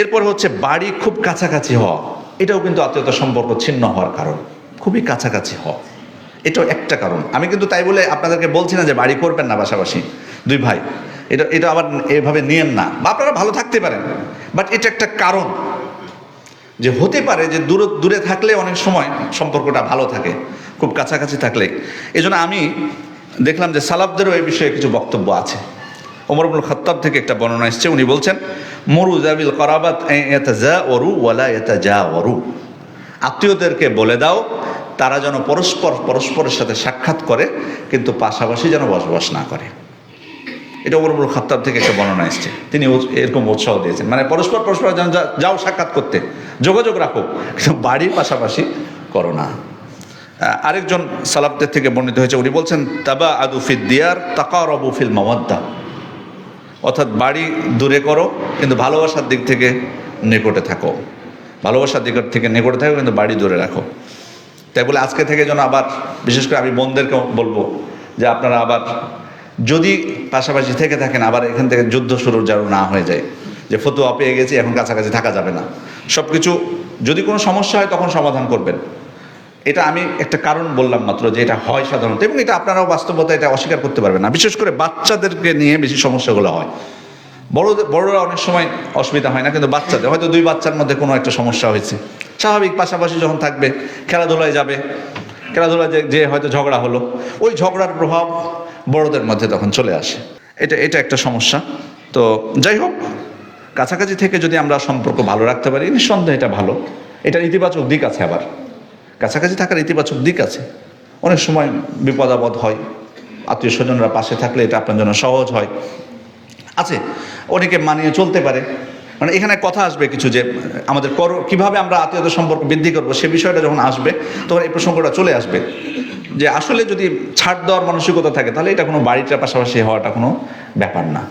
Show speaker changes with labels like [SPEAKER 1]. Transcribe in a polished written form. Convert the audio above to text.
[SPEAKER 1] এরপর হচ্ছে বাড়ি খুব কাছাকাছি হওয়া, এটাও কিন্তু আত্মীয়তার সম্পর্ক ছিন্ন হওয়ার কারণ। খুবই কাছাকাছি হওয়া এটাও একটা কারণ। আমি কিন্তু তাই বলে আপনাদেরকে বলছি না যে বাড়ি করবেন না পাশাপাশি দুই ভাই, এটা এটা আবার এভাবে নিয়েন না, বা আপনারা ভালো থাকতে পারেন, বাট এটা একটা কারণ যে হতে পারে যে দূরে থাকলে অনেক সময় সম্পর্কটা ভালো থাকে খুব কাছাকাছি থাকলে। এই জন্য আমি দেখলাম যে সালাফদেরও এই বিষয়ে কিছু বক্তব্য আছে। ওমর ইবনুল খাত্তাব থেকে একটা বর্ণনা এসছে, উনি বলছেন মরু যাবিল করাবাত ইয়াতাজাওয়ারু ওয়ালা ইয়াতাজাওয়ারু, আত্মীয়দেরকে বলে দাও তারা যেন পরস্পরের সাথে সাক্ষাৎ করে কিন্তু পাশাপাশি যেন বসবাস না করে। এটা ওমর ইবনুল খাত্তাব থেকে একটা বর্ণনা এসছে, তিনি এরকম উৎসাহ দিয়েছেন, মানে পরস্পর যেন যাও সাক্ষাৎ করতে, যোগাযোগ রাখো, কিন্তু বাড়ির পাশাপাশি করো না। আরেকজন সালাফদের থেকে বর্ণিত হয়েছে, উনি বলছেন তাবা আদু ফিদ দিয়ার তাকারাবু ফিল মাওয়াদ্দা, অর্থাৎ বাড়ি দূরে করো কিন্তু ভালোবাসার দিক থেকে নিকটে থাকো, ভালোবাসার দিক থেকে নিকটে থাকো কিন্তু বাড়ি দূরে রাখো। তাই বলে আজকে থেকে যেন আবার, বিশেষ করে আমি বোনদেরকে বলবো যে আপনারা আবার যদি পাশাপাশি থেকে থাকেন আবার এখান থেকে যুদ্ধ শুরু যেন না হয়ে যায় যে ফতুয়া পেয়ে গেছি এখন কাছাকাছি থাকা যাবে না। সব কিছু যদি কোনো সমস্যা হয় তখন সমাধান করবেন, এটা আমি একটা কারণ বললাম মাত্র যে এটা হয় সাধারণত, এবং এটা আপনারাও বাস্তবতা এটা অস্বীকার করতে পারবেন না। বিশেষ করে বাচ্চাদেরকে নিয়ে বেশি সমস্যাগুলো হয়। বড়রা অনেক সময় অসুবিধা হয় না, কিন্তু বাচ্চাদের হয়তো দুই বাচ্চার মধ্যে কোনো একটা সমস্যা হয়েছে, স্বাভাবিক পাশাপাশি যখন থাকবে খেলাধুলায় যাবে, খেলাধুলায় যে হয়তো ঝগড়া হলো, ওই ঝগড়ার প্রভাব বড়দের মধ্যে তখন চলে আসে। এটা একটা সমস্যা। তো যাই হোক, কাছাকাছি থেকে যদি আমরা সম্পর্ক ভালো রাখতে পারি নিঃসন্দেহে এটা ভালো। এটার ইতিবাচক দিক আছে, আবার কাছাকাছি থাকার ইতিবাচক দিক আছে। অনেক সময় বিপদ আপদ হয়, আত্মীয় স্বজনরা পাশে থাকলে এটা আপনার জন্য সহজ হয়। আছে অনেকে মানিয়ে চলতে পারে, মানে এখানে কথা আসবে কিছু যে আমাদের কীভাবে আমরা আত্মীয়তার সম্পর্ক বৃদ্ধি করবো, সে বিষয়টা যখন আসবে তখন এই প্রসঙ্গটা চলে আসবে যে আসলে যদি ছাড় দেওয়ার মানসিকতা থাকে তাহলে এটা কোনো বাড়িটার পাশাপাশি হওয়াটা কোনো ব্যাপার না।